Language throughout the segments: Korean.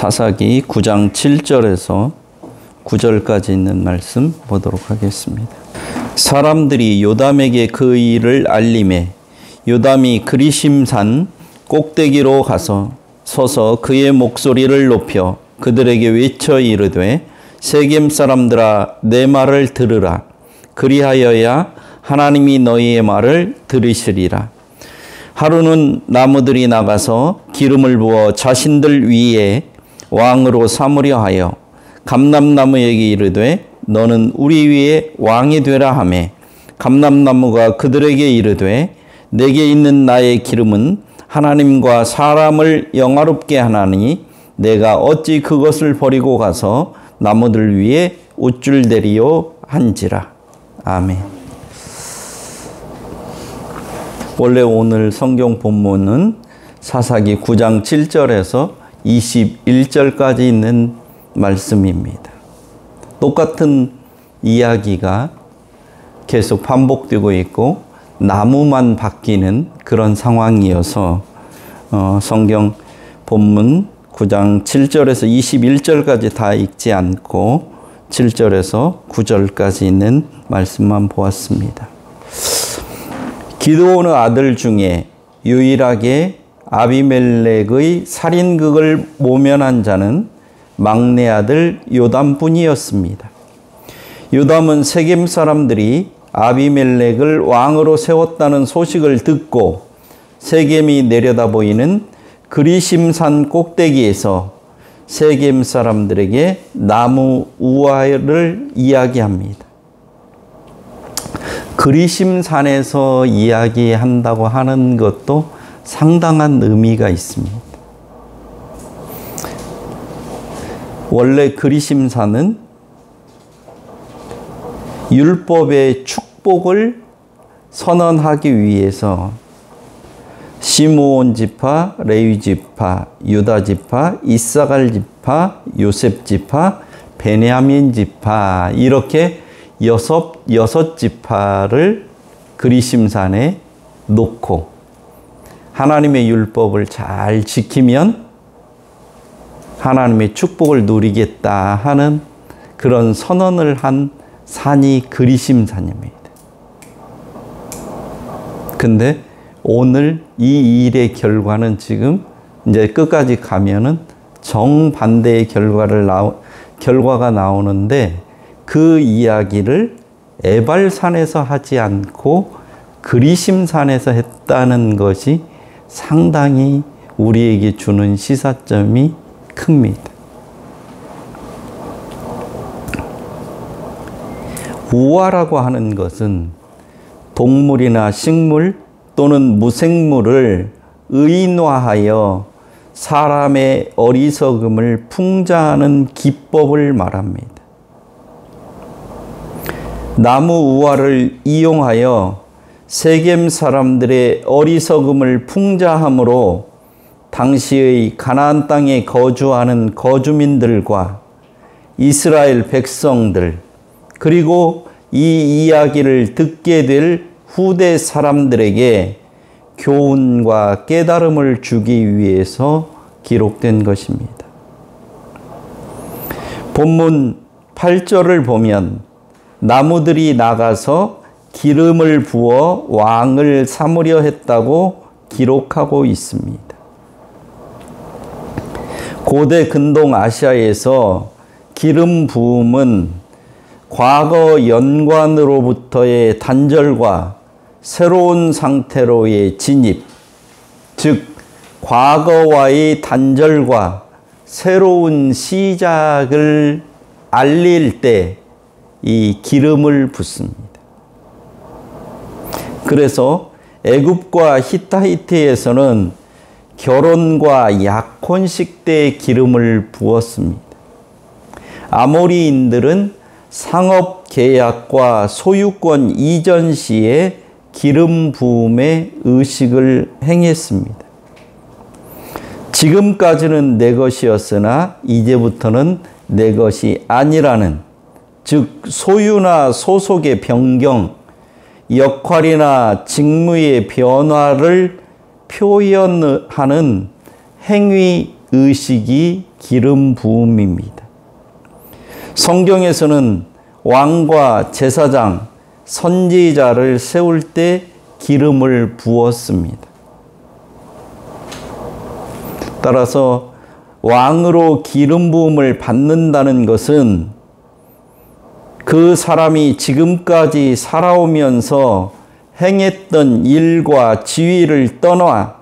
사사기 9장 7절에서 9절까지 있는 말씀 보도록 하겠습니다. 사람들이 요담에게 그 일을 알림해 요담이 그리심산 꼭대기로 가서 서서 그의 목소리를 높여 그들에게 외쳐 이르되 세겜 사람들아 내 말을 들으라. 그리하여야 하나님이 너희의 말을 들으시리라. 하루는 나무들이 나가서 기름을 부어 자신들 위에 왕으로 삼으려 하여 감람나무에게 이르되 너는 우리 위에 왕이 되라 하매 감람나무가 그들에게 이르되 내게 있는 나의 기름은 하나님과 사람을 영화롭게 하나니 내가 어찌 그것을 버리고 가서 나무들 위에 우쭐대리요 한지라. 아멘. 원래 오늘 성경 본문은 사사기 9장 7절에서 21절까지 있는 말씀입니다. 똑같은 이야기가 계속 반복되고 있고 나무만 바뀌는 그런 상황이어서 성경 본문 9장 7절에서 21절까지 다 읽지 않고 7절에서 9절까지 있는 말씀만 보았습니다. 기드온의 아들 중에 유일하게 아비멜렉의 살인극을 모면한 자는 막내 아들 요담뿐이었습니다. 요담은 세겜 사람들이 아비멜렉을 왕으로 세웠다는 소식을 듣고 세겜이 내려다 보이는 그리심산 꼭대기에서 세겜 사람들에게 나무 우화를 이야기합니다. 그리심산에서 이야기한다고 하는 것도 상당한 의미가 있습니다. 원래 그리심산은 율법의 축복을 선언하기 위해서 시므온 지파, 레위 지파, 유다 지파, 이사갈 지파, 요셉 지파, 베냐민 지파 이렇게 여섯 지파를 그리심산에 놓고 하나님의 율법을 잘 지키면 하나님의 축복을 누리겠다 하는 그런 선언을 한 산이 그리심산입니다. 근데 오늘 이 일의 결과는 지금 이제 끝까지 가면은 정반대의 결과가 나오는데 그 이야기를 에발산에서 하지 않고 그리심산에서 했다는 것이 상당히 우리에게 주는 시사점이 큽니다. 우화라고 하는 것은 동물이나 식물 또는 무생물을 의인화하여 사람의 어리석음을 풍자하는 기법을 말합니다. 나무 우화를 이용하여 세겜 사람들의 어리석음을 풍자함으로 당시의 가나안 땅에 거주하는 거주민들과 이스라엘 백성들 그리고 이 이야기를 듣게 될 후대 사람들에게 교훈과 깨달음을 주기 위해서 기록된 것입니다. 본문 8절을 보면 나무들이 나가서 기름을 부어 왕을 삼으려 했다고 기록하고 있습니다. 고대 근동 아시아에서 기름 부음은 과거 연관으로부터의 단절과 새로운 상태로의 진입, 즉 과거와의 단절과 새로운 시작을 알릴 때 이 기름을 붓습니다. 그래서 애굽과 히타이트에서는 결혼과 약혼식 때 기름을 부었습니다. 아모리인들은 상업 계약과 소유권 이전 시에 기름 부음의 의식을 행했습니다. 지금까지는 내 것이었으나 이제부터는 내 것이 아니라는, 즉 소유나 소속의 변경, 역할이나 직무의 변화를 표현하는 행위 의식이 기름 부음입니다. 성경에서는 왕과 제사장, 선지자를 세울 때 기름을 부었습니다. 따라서 왕으로 기름 부음을 받는다는 것은 그 사람이 지금까지 살아오면서 행했던 일과 지위를 떠나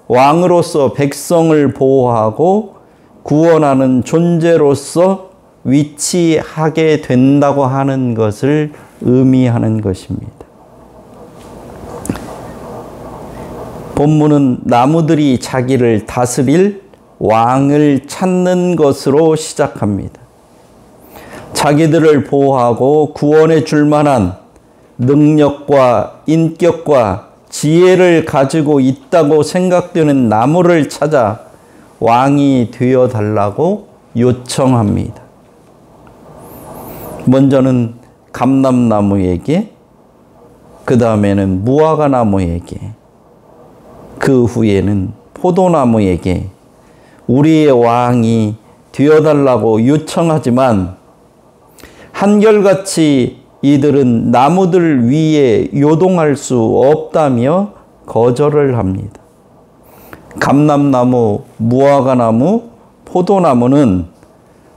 왕으로서 백성을 보호하고 구원하는 존재로서 위치하게 된다고 하는 것을 의미하는 것입니다. 본문은 나무들이 자기를 다스릴 왕을 찾는 것으로 시작합니다. 자기들을 보호하고 구원해 줄 만한 능력과 인격과 지혜를 가지고 있다고 생각되는 나무를 찾아 왕이 되어달라고 요청합니다. 먼저는 감람나무에게, 그 다음에는 무화과나무에게, 그 후에는 포도나무에게 우리의 왕이 되어달라고 요청하지만 한결같이 이들은 나무들 위에 요동할 수 없다며 거절을 합니다. 감람나무, 무화과나무, 포도나무는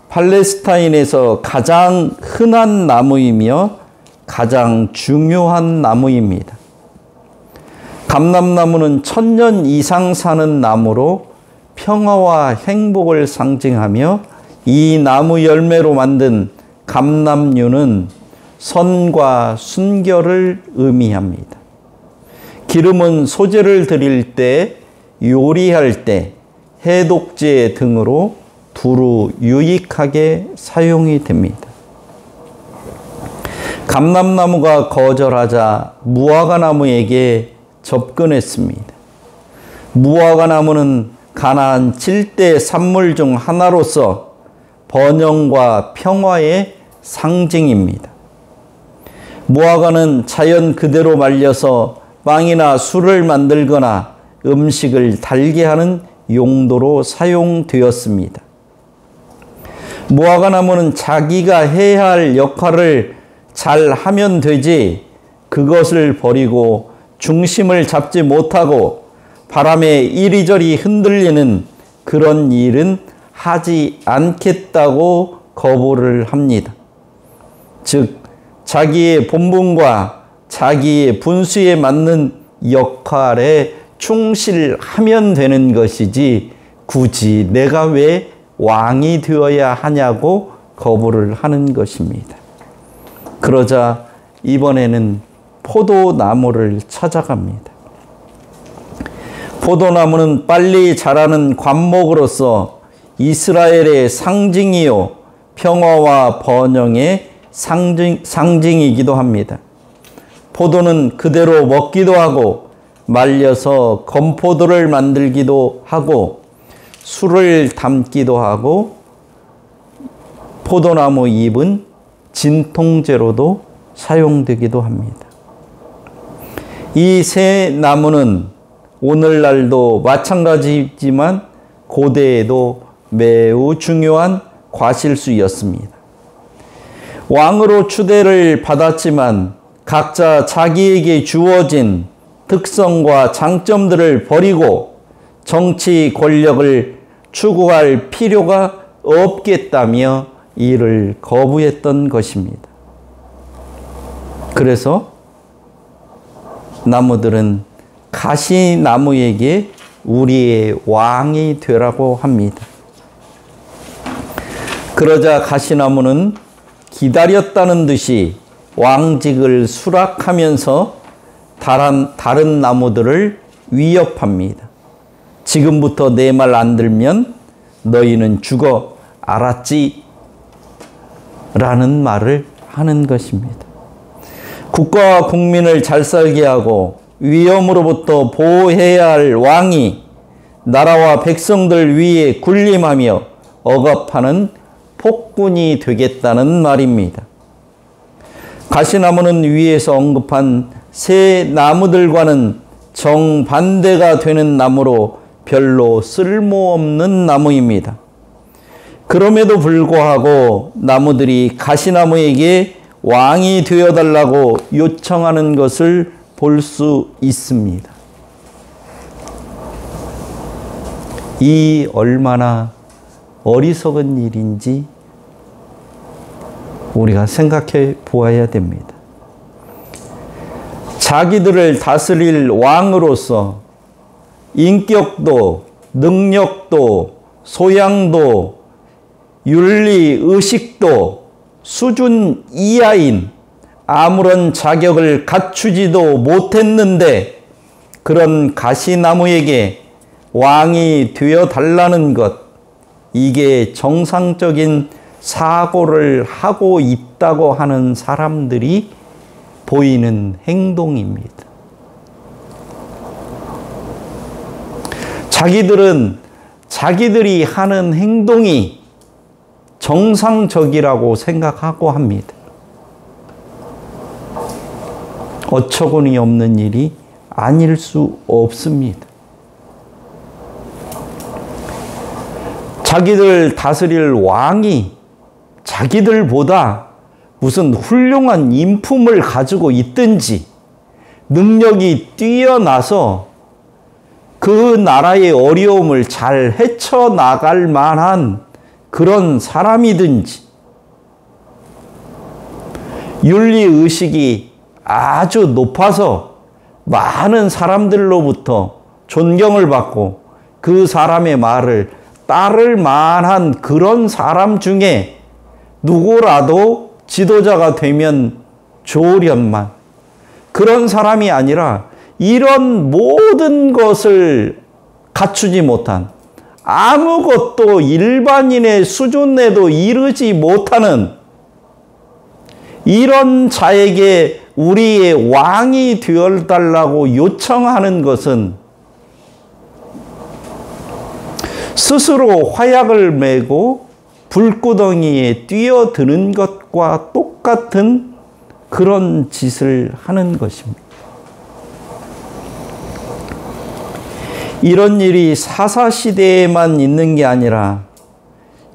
팔레스타인에서 가장 흔한 나무이며 가장 중요한 나무입니다. 감람나무는 1000년 이상 사는 나무로 평화와 행복을 상징하며 이 나무 열매로 만든 감람류는 선과 순결을 의미합니다. 기름은 소재를 드릴 때, 요리할 때, 해독제 등으로 두루 유익하게 사용이 됩니다. 감람나무가 거절하자 무화과나무에게 접근했습니다. 무화과나무는 가나안 7대 산물 중 하나로서 번영과 평화의 상징입니다. 무화과는 자연 그대로 말려서 빵이나 술을 만들거나 음식을 달게 하는 용도로 사용되었습니다. 무화과나무는 자기가 해야 할 역할을 잘 하면 되지 그것을 버리고 중심을 잡지 못하고 바람에 이리저리 흔들리는 그런 일은 하지 않겠다고 거부를 합니다. 즉 자기의 본분과 자기의 분수에 맞는 역할에 충실하면 되는 것이지 굳이 내가 왜 왕이 되어야 하냐고 거부를 하는 것입니다. 그러자 이번에는 포도나무를 찾아갑니다. 포도나무는 빨리 자라는 관목으로서 이스라엘의 상징이요 평화와 번영의 상징이기도 합니다. 포도는 그대로 먹기도 하고 말려서 건포도를 만들기도 하고 술을 담기도 하고 포도나무 잎은 진통제로도 사용되기도 합니다. 이 세 나무는 오늘날도 마찬가지지만 고대에도 매우 중요한 과실수였습니다. 왕으로 추대를 받았지만 각자 자기에게 주어진 특성과 장점들을 버리고 정치 권력을 추구할 필요가 없겠다며 이를 거부했던 것입니다. 그래서 나무들은 가시나무에게 우리의 왕이 되라고 합니다. 그러자 가시나무는 기다렸다는 듯이 왕직을 수락하면서 다른 나무들을 위협합니다. 지금부터 내 말 안 들면 너희는 죽어, 알았지? 라는 말을 하는 것입니다. 국가와 국민을 잘 살게 하고 위험으로부터 보호해야 할 왕이 나라와 백성들 위에 군림하며 억압하는 폭군이 되겠다는 말입니다. 가시나무는 위에서 언급한 새 나무들과는 정반대가 되는 나무로 별로 쓸모없는 나무입니다. 그럼에도 불구하고 나무들이 가시나무에게 왕이 되어달라고 요청하는 것을 볼 수 있습니다. 이 얼마나 어리석은 일인지 우리가 생각해 보아야 됩니다. 자기들을 다스릴 왕으로서 인격도, 능력도, 소양도, 윤리, 의식도 수준 이하인 아무런 자격을 갖추지도 못했는데 그런 가시나무에게 왕이 되어달라는 것, 이게 정상적인 사고를 하고 있다고 하는 사람들이 보이는 행동입니다. 자기들은 자기들이 하는 행동이 정상적이라고 생각하고 합니다. 어처구니 없는 일이 아닐 수 없습니다. 자기들 다스릴 왕이 자기들보다 무슨 훌륭한 인품을 가지고 있든지 능력이 뛰어나서 그 나라의 어려움을 잘 헤쳐나갈 만한 그런 사람이든지 윤리의식이 아주 높아서 많은 사람들로부터 존경을 받고 그 사람의 말을 따를 만한 그런 사람 중에 누구라도 지도자가 되면 좋으련만 그런 사람이 아니라 이런 모든 것을 갖추지 못한 아무것도 일반인의 수준에도 이르지 못하는 이런 자에게 우리의 왕이 되어달라고 요청하는 것은 스스로 화약을 메고 불구덩이에 뛰어드는 것과 똑같은 그런 짓을 하는 것입니다. 이런 일이 사사시대에만 있는 게 아니라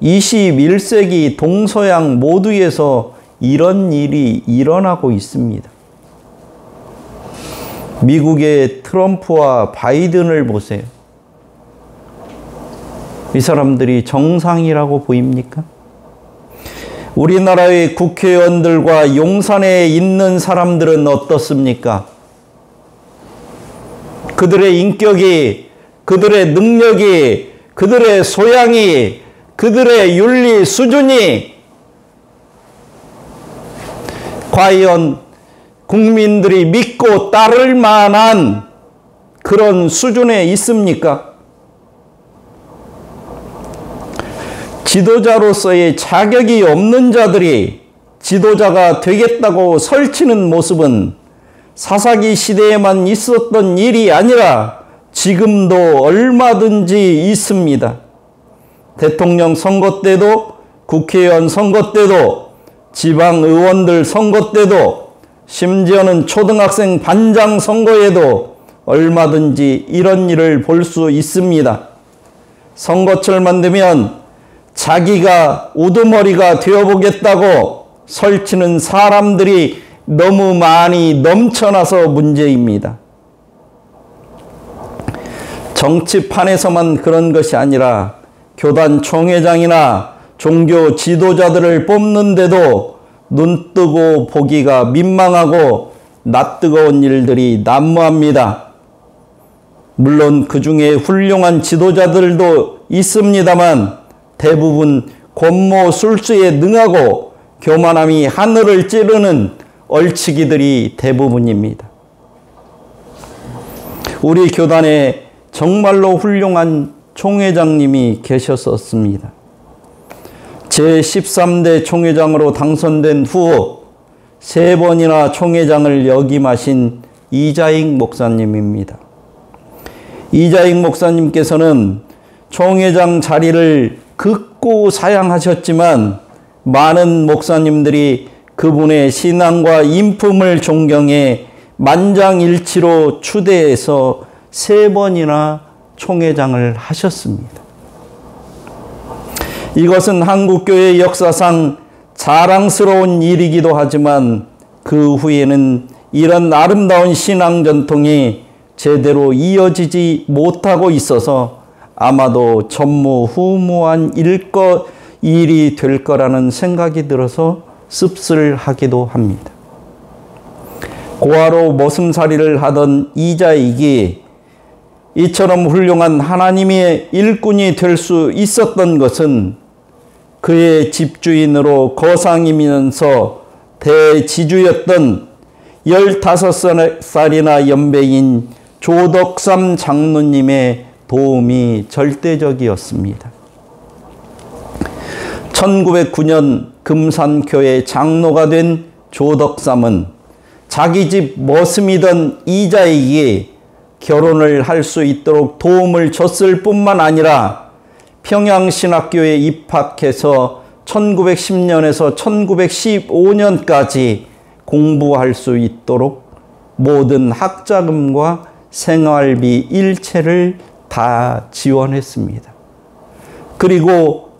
21세기 동서양 모두에서 이런 일이 일어나고 있습니다. 미국의 트럼프와 바이든을 보세요. 이 사람들이 정상이라고 보입니까? 우리나라의 국회의원들과 용산에 있는 사람들은 어떻습니까? 그들의 인격이, 그들의 능력이, 그들의 소양이, 그들의 윤리 수준이 과연 국민들이 믿고 따를 만한 그런 수준에 있습니까? 지도자로서의 자격이 없는 자들이 지도자가 되겠다고 설치는 모습은 사사기 시대에만 있었던 일이 아니라 지금도 얼마든지 있습니다. 대통령 선거 때도, 국회의원 선거 때도, 지방의원들 선거 때도, 심지어는 초등학생 반장 선거에도 얼마든지 이런 일을 볼 수 있습니다. 선거철만 되면 자기가 우두머리가 되어보겠다고 설치는 사람들이 너무 많이 넘쳐나서 문제입니다. 정치판에서만 그런 것이 아니라 교단 총회장이나 종교 지도자들을 뽑는데도 눈뜨고 보기가 민망하고 낯뜨거운 일들이 난무합니다. 물론 그 중에 훌륭한 지도자들도 있습니다만 대부분 권모 술수에 능하고 교만함이 하늘을 찌르는 얼치기들이 대부분입니다. 우리 교단에 정말로 훌륭한 총회장님이 계셨었습니다. 제13대 총회장으로 당선된 후 3번이나 총회장을 역임하신 이자익 목사님입니다. 이자익 목사님께서는 총회장 자리를 극구 사양하셨지만 많은 목사님들이 그분의 신앙과 인품을 존경해 만장일치로 추대해서 3번이나 총회장을 하셨습니다. 이것은 한국교회 역사상 자랑스러운 일이기도 하지만 그 후에는 이런 아름다운 신앙 전통이 제대로 이어지지 못하고 있어서 아마도 전무후무한 일이 될 거라는 생각이 들어서 씁쓸하기도 합니다. 고아로 머슴살이를 하던 이자익이 이처럼 훌륭한 하나님의 일꾼이 될 수 있었던 것은 그의 집주인으로 거상이면서 대지주였던 15살이나 연배인 조덕삼 장로님의 도움이 절대적이었습니다. 1909년 금산교회 장로가 된 조덕삼은 자기 집 머슴이던 이자익이 결혼을 할 수 있도록 도움을 줬을 뿐만 아니라 평양신학교에 입학해서 1910년에서 1915년까지 공부할 수 있도록 모든 학자금과 생활비 일체를 다 지원했습니다. 그리고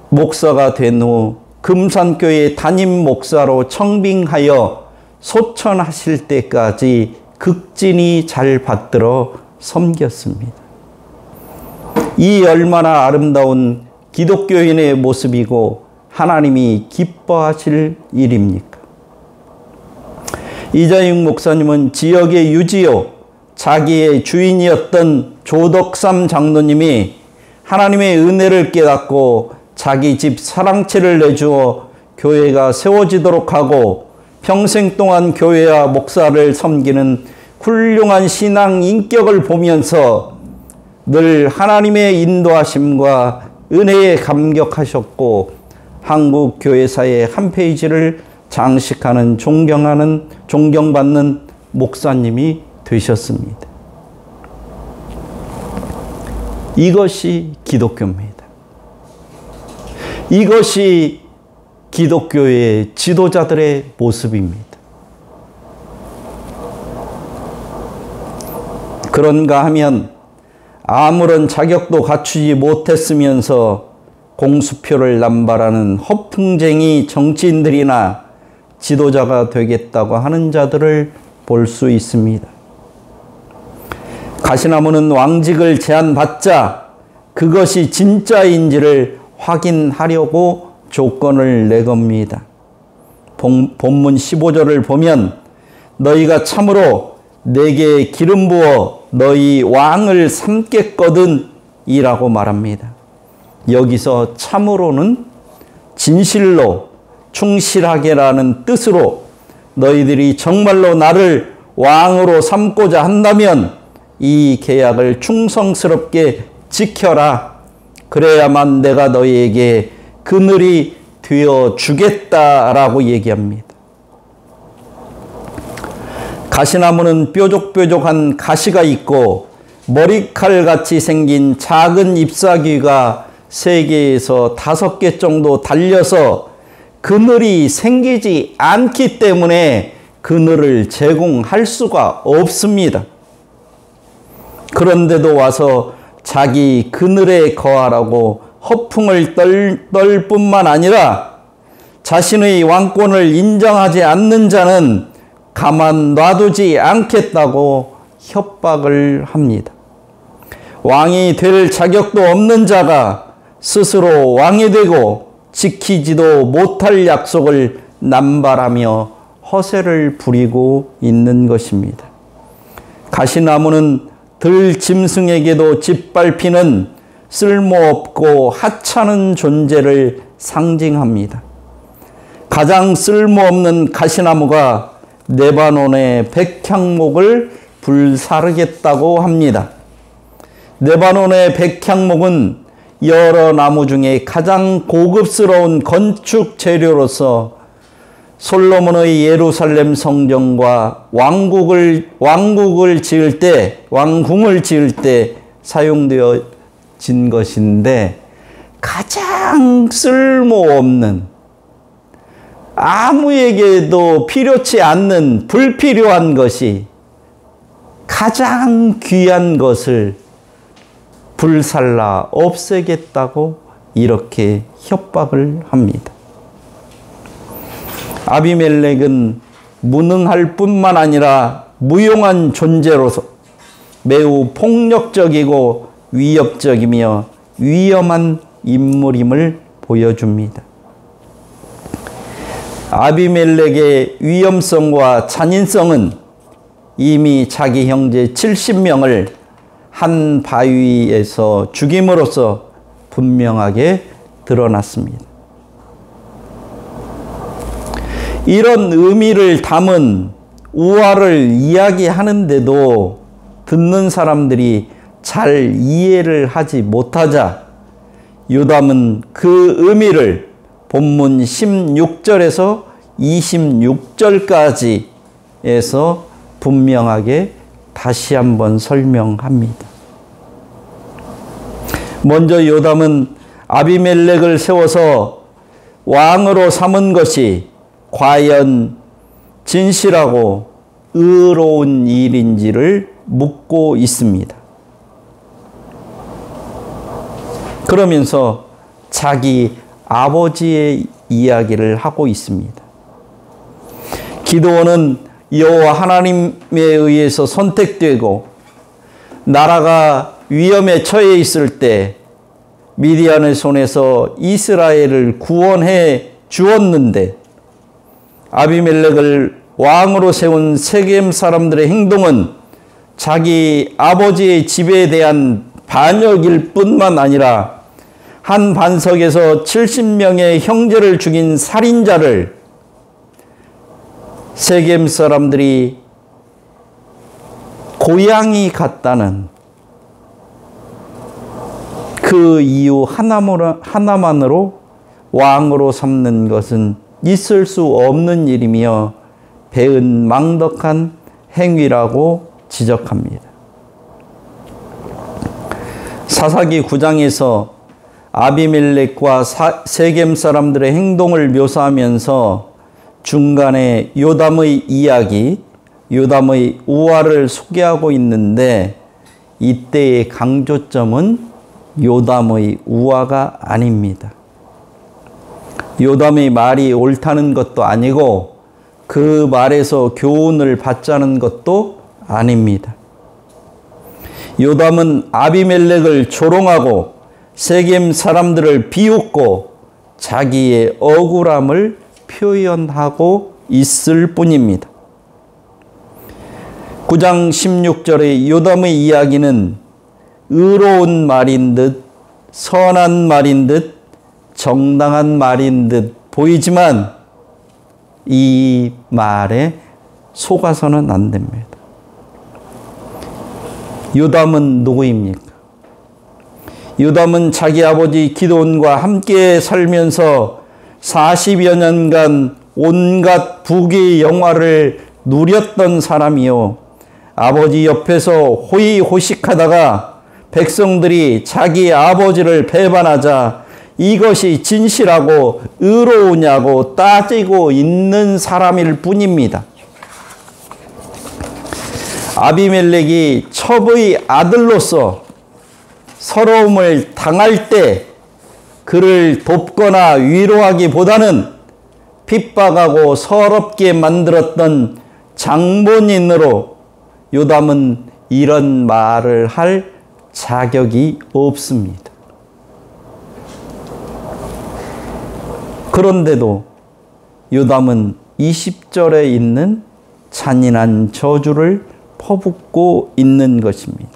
목사가 된 후 금산교회 담임 목사로 청빙하여 소천하실 때까지 극진히 잘 받들어 섬겼습니다. 이 얼마나 아름다운 기독교인의 모습이고 하나님이 기뻐하실 일입니까? 이자익 목사님은 지역의 유지요, 자기의 주인이었던 조덕삼 장로님이 하나님의 은혜를 깨닫고 자기 집 사랑채를 내주어 교회가 세워지도록 하고 평생 동안 교회와 목사를 섬기는 훌륭한 신앙 인격을 보면서 늘 하나님의 인도하심과 은혜에 감격하셨고 한국 교회사의 한 페이지를 장식하는 존경받는 목사님이 되셨습니다. 이것이 기독교입니다. 이것이 기독교의 지도자들의 모습입니다. 그런가 하면 아무런 자격도 갖추지 못했으면서 공수표를 남발하는 허풍쟁이 정치인들이나 지도자가 되겠다고 하는 자들을 볼 수 있습니다. 가시나무는 왕직을 제안받자 그것이 진짜인지를 확인하려고 조건을 내겁니다. 본문 15절을 보면 너희가 참으로 내게 기름 부어 너희 왕을 삼겠거든 이라고 말합니다. 여기서 참으로는 진실로 충실하게라는 뜻으로 너희들이 정말로 나를 왕으로 삼고자 한다면 이 계약을 충성스럽게 지켜라. 그래야만 내가 너희에게 그늘이 되어 주겠다라고 얘기합니다. 가시나무는 뾰족뾰족한 가시가 있고 머리칼같이 생긴 작은 잎사귀가 3개에서 5개 정도 달려서 그늘이 생기지 않기 때문에 그늘을 제공할 수가 없습니다. 그런데도 와서 자기 그늘에 거하라고 허풍을 떨 뿐만 아니라 자신의 왕권을 인정하지 않는 자는 가만 놔두지 않겠다고 협박을 합니다. 왕이 될 자격도 없는 자가 스스로 왕이 되고 지키지도 못할 약속을 남발하며 허세를 부리고 있는 것입니다. 가시나무는 들짐승에게도 짓밟히는 쓸모없고 하찮은 존재를 상징합니다. 가장 쓸모없는 가시나무가 레바논의 백향목을 불사르겠다고 합니다. 레바논의 백향목은 여러 나무 중에 가장 고급스러운 건축 재료로서 솔로몬의 예루살렘 성전과 왕궁을 지을 때 사용되어진 것인데 가장 쓸모없는 아무에게도 필요치 않는 불필요한 것이 가장 귀한 것을 불살라 없애겠다고 이렇게 협박을 합니다. 아비멜렉은 무능할 뿐만 아니라 무용한 존재로서 매우 폭력적이고 위협적이며 위험한 인물임을 보여줍니다. 아비멜렉의 위험성과 잔인성은 이미 자기 형제 70명을 한 바위에서 죽임으로써 분명하게 드러났습니다. 이런 의미를 담은 우화를 이야기하는데도 듣는 사람들이 잘 이해를 하지 못하자 요담은 그 의미를 본문 16절에서 26절까지에서 분명하게 다시 한번 설명합니다. 먼저 요담은 아비멜렉을 세워서 왕으로 삼은 것이 과연 진실하고 의로운 일인지를 묻고 있습니다. 그러면서 자기 아버지의 이야기를 하고 있습니다. 기드온은 여호와 하나님에 의해서 선택되고 나라가 위험에 처해 있을 때 미디안의 손에서 이스라엘을 구원해 주었는데 아비멜렉을 왕으로 세운 세겜 사람들의 행동은 자기 아버지의 집에 대한 반역일 뿐만 아니라 한 반석에서 70명의 형제를 죽인 살인자를 세겜 사람들이 고양이 같다는 그 이유 하나만으로 왕으로 삼는 것은 있을 수 없는 일이며 배은망덕한 행위라고 지적합니다. 사사기 9장에서 아비멜렉과 세겜 사람들의 행동을 묘사하면서 중간에 요담의 이야기, 요담의 우화를 소개하고 있는데 이때의 강조점은 요담의 우화가 아닙니다. 요담의 말이 옳다는 것도 아니고 그 말에서 교훈을 받자는 것도 아닙니다. 요담은 아비멜렉을 조롱하고 세겜 사람들을 비웃고 자기의 억울함을 표현하고 있을 뿐입니다. 9장 16절의 요담의 이야기는 의로운 말인 듯 선한 말인 듯 정당한 말인 듯 보이지만 이 말에 속아서는 안 됩니다. 요담은 누구입니까? 요담은 자기 아버지 기드온과 함께 살면서 40여 년간 온갖 부귀 영화를 누렸던 사람이요. 아버지 옆에서 호의호식하다가 백성들이 자기 아버지를 배반하자 이것이 진실하고 의로우냐고 따지고 있는 사람일 뿐입니다. 아비멜렉이 첩의 아들로서 서러움을 당할 때 그를 돕거나 위로하기보다는 핍박하고 서럽게 만들었던 장본인으로 요담은 이런 말을 할 자격이 없습니다. 그런데도 요담은 20절에 있는 잔인한 저주를 퍼붓고 있는 것입니다.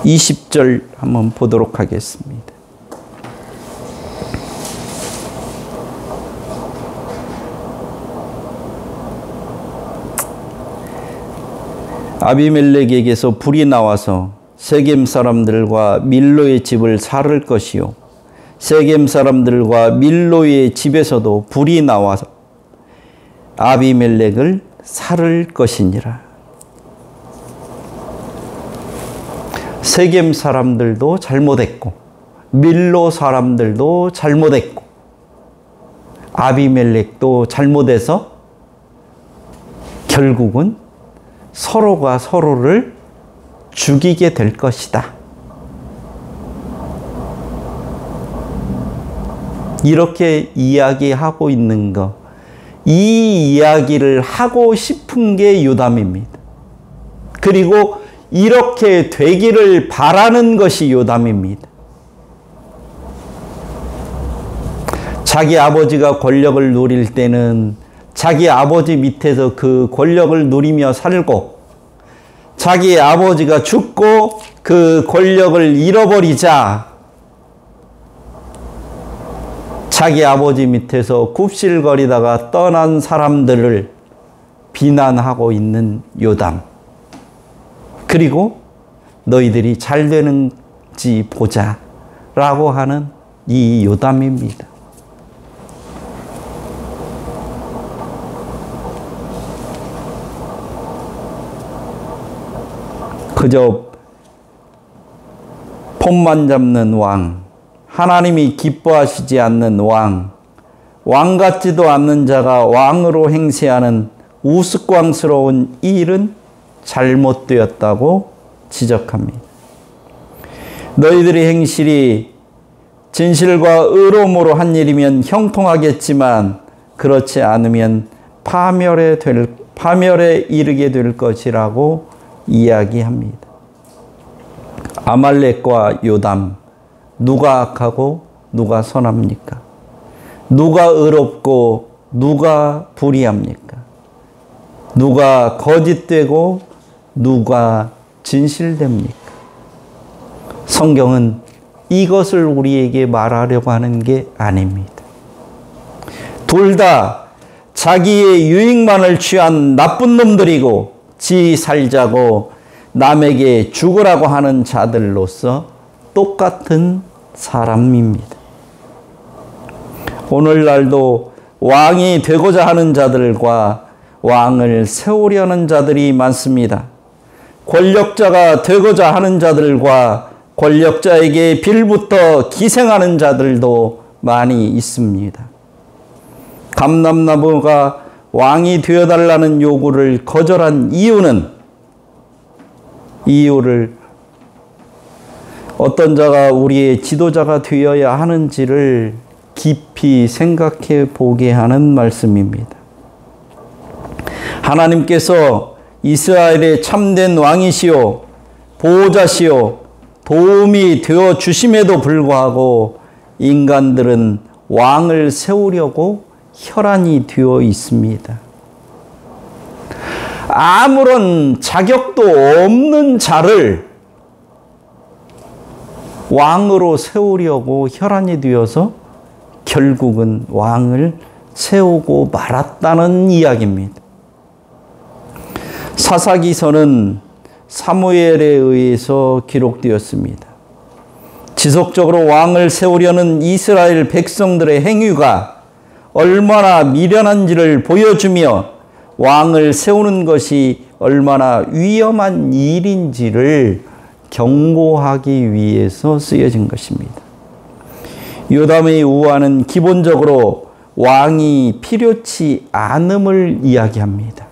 20절 한번 보도록 하겠습니다. 아비멜렉에게서 불이 나와서 세겜 사람들과 밀로의 집을 살을 것이요 세겜 사람들과 밀로의 집에서도 불이 나와서 아비멜렉을 살을 것이니라. 세겜 사람들도 잘못했고 밀로 사람들도 잘못했고 아비멜렉도 잘못해서 결국은 서로가 서로를 죽이게 될 것이다. 이렇게 이야기하고 있는 것, 이 이야기를 하고 싶은 게 요담입니다. 그리고 이렇게 되기를 바라는 것이 요담입니다. 자기 아버지가 권력을 누릴 때는 자기 아버지 밑에서 그 권력을 누리며 살고, 자기 아버지가 죽고 그 권력을 잃어버리자 자기 아버지 밑에서 굽실거리다가 떠난 사람들을 비난하고 있는 요담. 그리고 너희들이 잘 되는지 보자 라고 하는 이 요담입니다. 그저 폼만 잡는 왕, 하나님이 기뻐하시지 않는 왕, 왕 같지도 않는 자가 왕으로 행세하는 우스꽝스러운 이 일은 잘못되었다고 지적합니다. 너희들의 행실이 진실과 의로움으로 한 일이면 형통하겠지만 그렇지 않으면 파멸에 이르게 될 것이라고 이야기합니다. 아말렉과 요담, 누가 악하고 누가 선합니까? 누가 의롭고 누가 불의합니까? 누가 거짓되고 누가 진실됩니까? 성경은 이것을 우리에게 말하려고 하는 게 아닙니다. 둘 다 자기의 유익만을 취한 나쁜 놈들이고 지 살자고 남에게 죽으라고 하는 자들로서 똑같은 사람입니다. 오늘날도 왕이 되고자 하는 자들과 왕을 세우려는 자들이 많습니다. 권력자가 되고자 하는 자들과 권력자에게 빌붙어 기생하는 자들도 많이 있습니다. 감람나무가 왕이 되어달라는 요구를 거절한 이유를 어떤 자가 우리의 지도자가 되어야 하는지를 깊이 생각해 보게 하는 말씀입니다. 하나님께서 이스라엘의 참된 왕이시요 보호자시요 도움이 되어 주심에도 불구하고 인간들은 왕을 세우려고 혈안이 되어 있습니다. 아무런 자격도 없는 자를 왕으로 세우려고 혈안이 되어서 결국은 왕을 세우고 말았다는 이야기입니다. 사사기서는 사무엘에 의해서 기록되었습니다. 지속적으로 왕을 세우려는 이스라엘 백성들의 행위가 얼마나 미련한지를 보여주며 왕을 세우는 것이 얼마나 위험한 일인지를 경고하기 위해서 쓰여진 것입니다. 요담의 우화는 기본적으로 왕이 필요치 않음을 이야기합니다.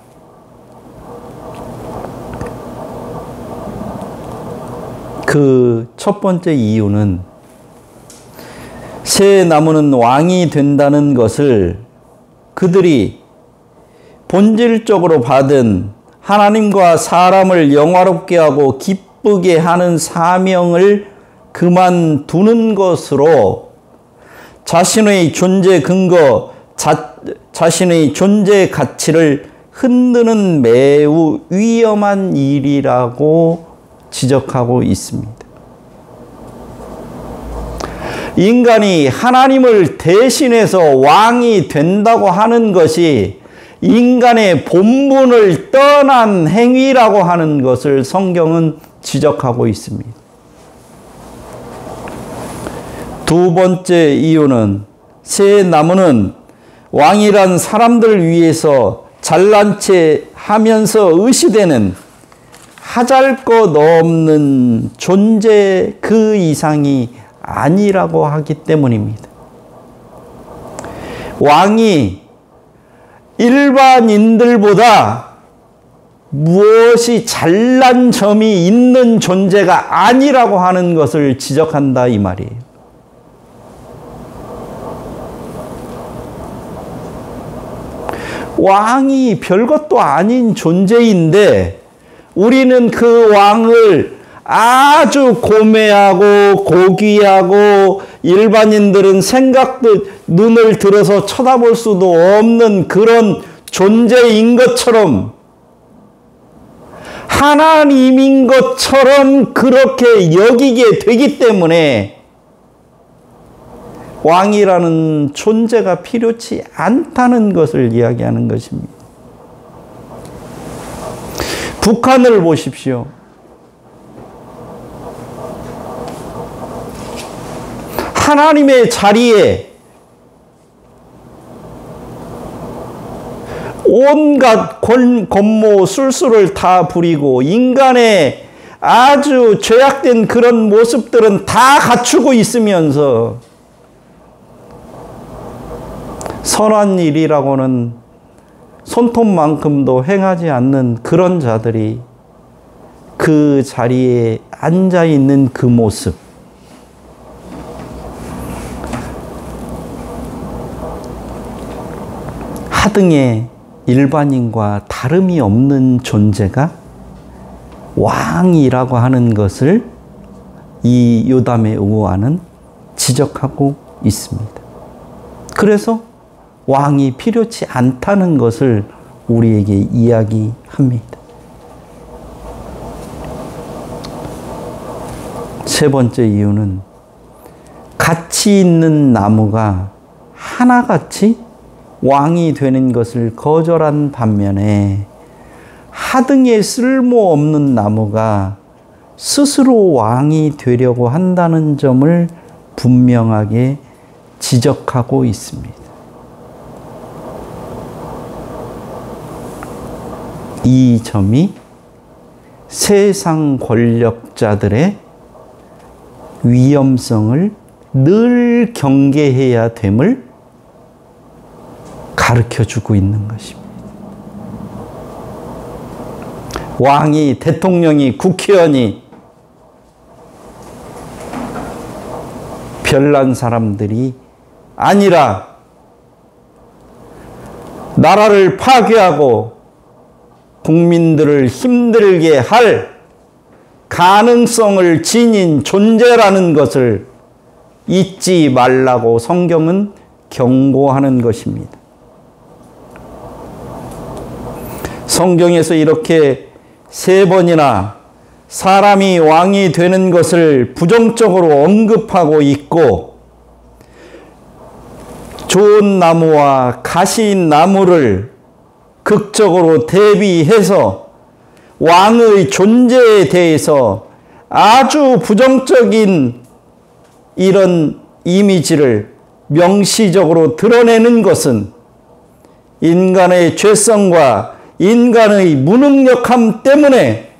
그 첫 번째 이유는 새 나무는 왕이 된다는 것을 그들이 본질적으로 받은 하나님과 사람을 영화롭게 하고 기쁘게 하는 사명을 그만두는 것으로 자신의 존재 근거, 자신의 존재 가치를 흔드는 매우 위험한 일이라고 지적하고 있습니다. 인간이 하나님을 대신해서 왕이 된다고 하는 것이 인간의 본분을 떠난 행위라고 하는 것을 성경은 지적하고 있습니다. 두 번째 이유는 새 나무는 왕이란 사람들을 위해서 잘난 체 하면서 의시되는 하잘것없는 존재 그 이상이 아니라고 하기 때문입니다. 왕이 일반인들보다 무엇이 잘난 점이 있는 존재가 아니라고 하는 것을 지적한다 이 말이에요. 왕이 별것도 아닌 존재인데 우리는 그 왕을 아주 고매하고 고귀하고 일반인들은 생각도 눈을 들어서 쳐다볼 수도 없는 그런 존재인 것처럼 하나님인 것처럼 그렇게 여기게 되기 때문에 왕이라는 존재가 필요치 않다는 것을 이야기하는 것입니다. 북한을 보십시오. 하나님의 자리에 온갖 권모 술수를 다 부리고 인간의 아주 죄악된 그런 모습들은 다 갖추고 있으면서 선한 일이라고는 손톱만큼도 행하지 않는 그런 자들이 그 자리에 앉아 있는 그 모습, 하등의 일반인과 다름이 없는 존재가 왕이라고 하는 것을 이 요담의 의호와는 지적하고 있습니다. 그래서 왕이 필요치 않다는 것을 우리에게 이야기합니다. 세 번째 이유는 가치 있는 나무가 하나같이 왕이 되는 것을 거절한 반면에 하등의 쓸모없는 나무가 스스로 왕이 되려고 한다는 점을 분명하게 지적하고 있습니다. 이 점이 세상 권력자들의 위험성을 늘 경계해야 됨을 가르쳐주고 있는 것입니다. 왕이, 대통령이, 국회의원이 별난 사람들이 아니라 나라를 파괴하고 국민들을 힘들게 할 가능성을 지닌 존재라는 것을 잊지 말라고 성경은 경고하는 것입니다. 성경에서 이렇게 세 번이나 사람이 왕이 되는 것을 부정적으로 언급하고 있고, 좋은 나무와 가시인 나무를 극적으로 대비해서 왕의 존재에 대해서 아주 부정적인 이런 이미지를 명시적으로 드러내는 것은 인간의 죄성과 인간의 무능력함 때문에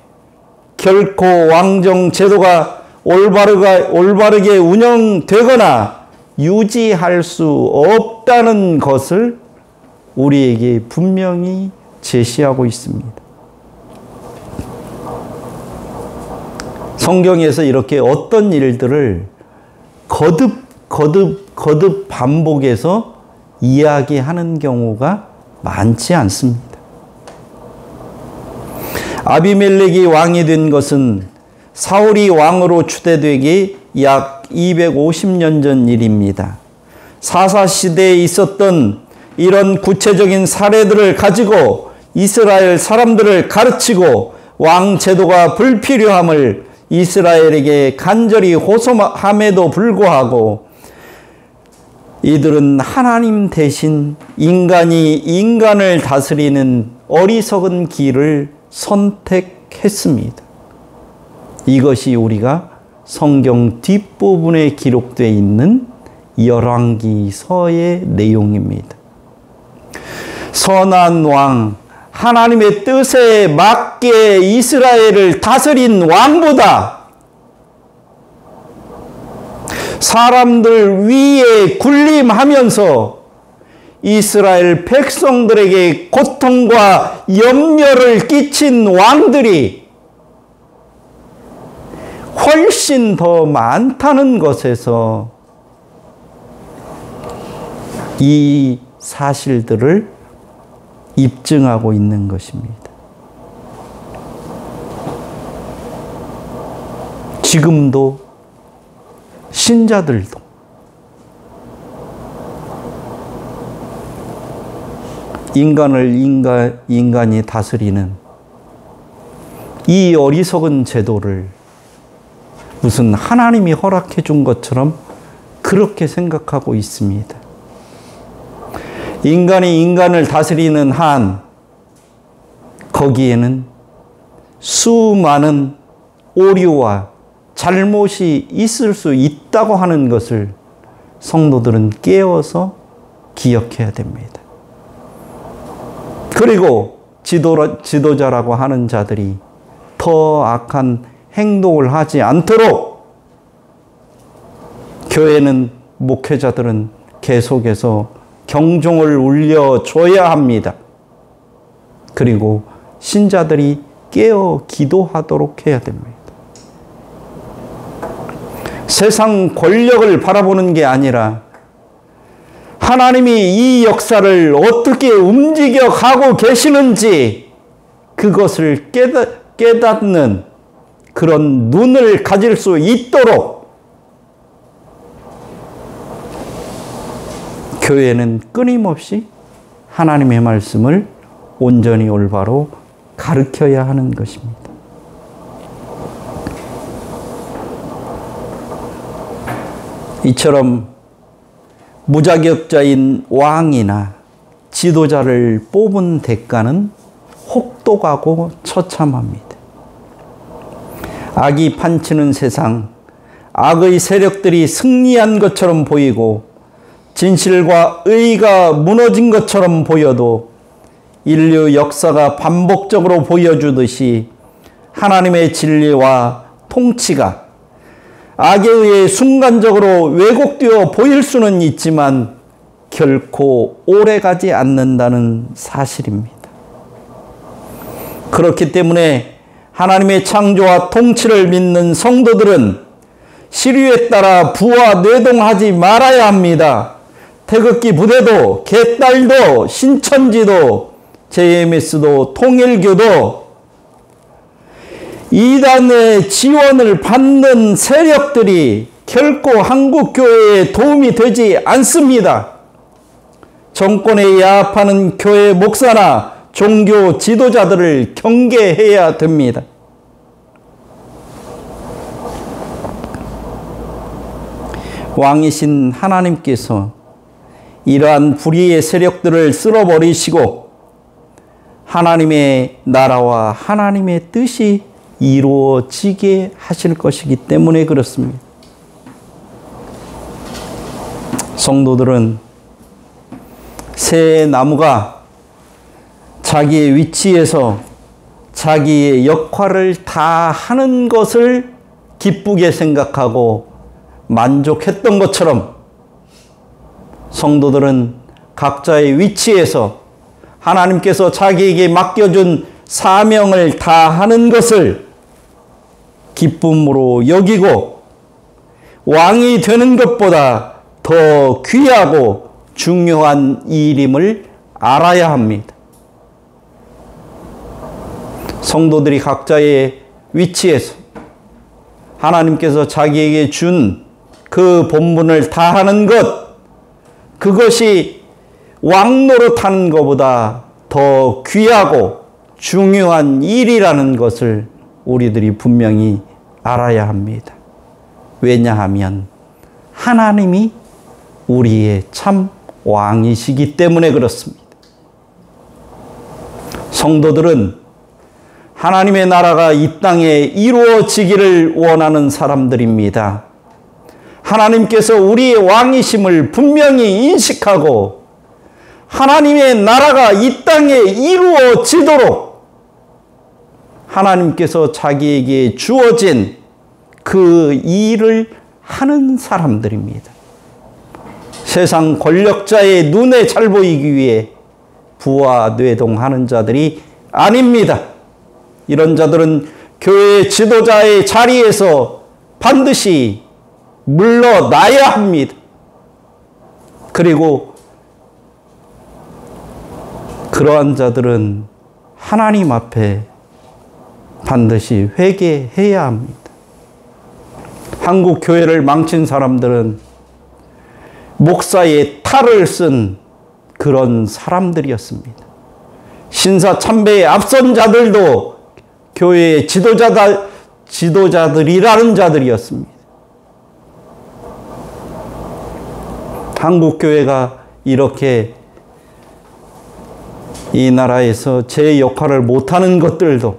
결코 왕정 제도가 올바르게 운영되거나 유지할 수 없다는 것을 우리에게 분명히 제시하고 있습니다. 성경에서 이렇게 어떤 일들을 거듭 반복해서 이야기하는 경우가 많지 않습니다. 아비멜렉이 왕이 된 것은 사울이 왕으로 추대되기 약 250년 전 일입니다. 사사시대에 있었던 이런 구체적인 사례들을 가지고 이스라엘 사람들을 가르치고 왕 제도가 불필요함을 이스라엘에게 간절히 호소함에도 불구하고 이들은 하나님 대신 인간이 인간을 다스리는 어리석은 길을 선택했습니다. 이것이 우리가 성경 뒷부분에 기록되어 있는 열왕기서의 내용입니다. 선한 왕, 하나님의 뜻에 맞게 이스라엘을 다스린 왕보다 사람들 위에 군림하면서 이스라엘 백성들에게 고통과 염려를 끼친 왕들이 훨씬 더 많다는 것에서 이 사실들을 입증하고 있는 것입니다. 지금도 신자들도 인간이 다스리는 이 어리석은 제도를 무슨 하나님이 허락해 준 것처럼 그렇게 생각하고 있습니다. 인간이 인간을 다스리는 한 거기에는 수많은 오류와 잘못이 있을 수 있다고 하는 것을 성도들은 깨어서 기억해야 됩니다. 그리고 지도자라고 하는 자들이 더 악한 행동을 하지 않도록 교회는, 목회자들은 계속해서 경종을 울려줘야 합니다. 그리고 신자들이 깨어 기도하도록 해야 됩니다. 세상 권력을 바라보는 게 아니라 하나님이 이 역사를 어떻게 움직여 가고 계시는지 그것을 깨닫는 그런 눈을 가질 수 있도록 교회는 끊임없이 하나님의 말씀을 온전히 올바로 가르쳐야 하는 것입니다. 이처럼 무자격자인 왕이나 지도자를 뽑은 대가는 혹독하고 처참합니다. 악이 판치는 세상, 악의 세력들이 승리한 것처럼 보이고 진실과 의가 무너진 것처럼 보여도 인류 역사가 반복적으로 보여주듯이 하나님의 진리와 통치가 악에 의해 순간적으로 왜곡되어 보일 수는 있지만 결코 오래가지 않는다는 사실입니다. 그렇기 때문에 하나님의 창조와 통치를 믿는 성도들은 시류에 따라 부와 뇌동하지 말아야 합니다. 태극기 부대도, 개딸도, 신천지도, JMS도, 통일교도 이단의 지원을 받는 세력들이 결코 한국교회에 도움이 되지 않습니다. 정권에 야합하는 교회 목사나 종교 지도자들을 경계해야 됩니다. 왕이신 하나님께서 이러한 불의의 세력들을 쓸어버리시고 하나님의 나라와 하나님의 뜻이 이루어지게 하실 것이기 때문에 그렇습니다. 성도들은 새 나무가 자기의 위치에서 자기의 역할을 다 하는 것을 기쁘게 생각하고 만족했던 것처럼 성도들은 각자의 위치에서 하나님께서 자기에게 맡겨준 사명을 다하는 것을 기쁨으로 여기고 왕이 되는 것보다 더 귀하고 중요한 일임을 알아야 합니다. 성도들이 각자의 위치에서 하나님께서 자기에게 준 그 본분을 다하는 것, 그것이 왕노릇하는 것보다 더 귀하고 중요한 일이라는 것을 우리들이 분명히 알아야 합니다. 왜냐하면 하나님이 우리의 참 왕이시기 때문에 그렇습니다. 성도들은 하나님의 나라가 이 땅에 이루어지기를 원하는 사람들입니다. 하나님께서 우리의 왕이심을 분명히 인식하고 하나님의 나라가 이 땅에 이루어지도록 하나님께서 자기에게 주어진 그 일을 하는 사람들입니다. 세상 권력자의 눈에 잘 보이기 위해 부와 뇌동하는 자들이 아닙니다. 이런 자들은 교회 지도자의 자리에서 반드시 물러나야 합니다. 그리고 그러한 자들은 하나님 앞에 반드시 회개해야 합니다. 한국 교회를 망친 사람들은 목사의 탈을 쓴 그런 사람들이었습니다. 신사 참배에 앞선 자들도 교회의 지도자들이라는 자들이었습니다. 한국 교회가 이렇게 이 나라에서 제 역할을 못하는 것들도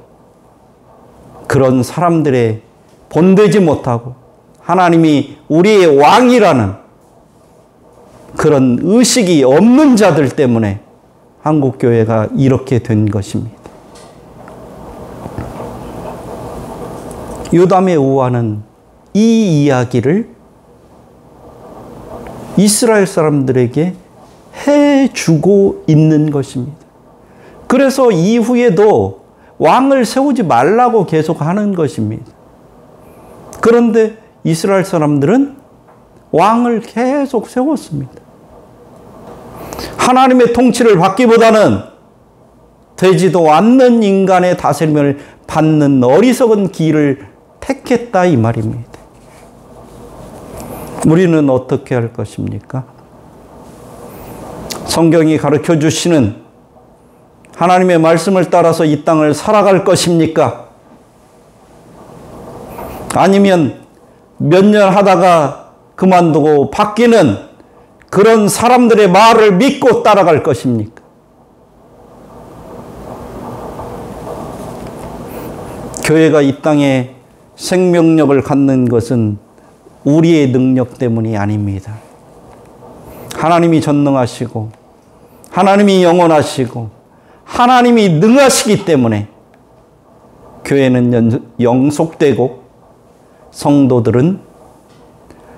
그런 사람들의 본되지 못하고 하나님이 우리의 왕이라는 그런 의식이 없는 자들 때문에 한국 교회가 이렇게 된 것입니다. 요담의 우화는 이 이야기를 이스라엘 사람들에게 해주고 있는 것입니다. 그래서 이후에도 왕을 세우지 말라고 계속 하는 것입니다. 그런데 이스라엘 사람들은 왕을 계속 세웠습니다. 하나님의 통치를 받기보다는 되지도 않는 인간의 다스림을 받는 어리석은 길을 택했다 이 말입니다. 우리는 어떻게 할 것입니까? 성경이 가르쳐 주시는 하나님의 말씀을 따라서 이 땅을 살아갈 것입니까? 아니면 몇 년 하다가 그만두고 바뀌는 그런 사람들의 말을 믿고 따라갈 것입니까? 교회가 이 땅에 생명력을 갖는 것은 우리의 능력 때문이 아닙니다. 하나님이 전능하시고 하나님이 영원하시고 하나님이 능하시기 때문에 교회는 영속되고 성도들은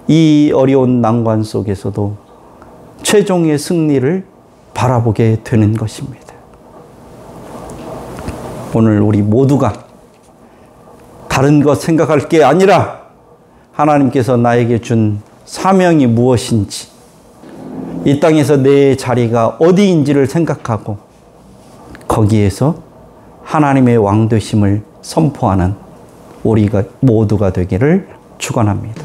이 어려운 난관 속에서도 최종의 승리를 바라보게 되는 것입니다. 오늘 우리 모두가 다른 것 생각할 게 아니라 하나님께서 나에게 준 사명이 무엇인지, 이 땅에서 내 자리가 어디인지를 생각하고 거기에서 하나님의 왕되심을 선포하는 우리가 모두가 되기를 축원합니다.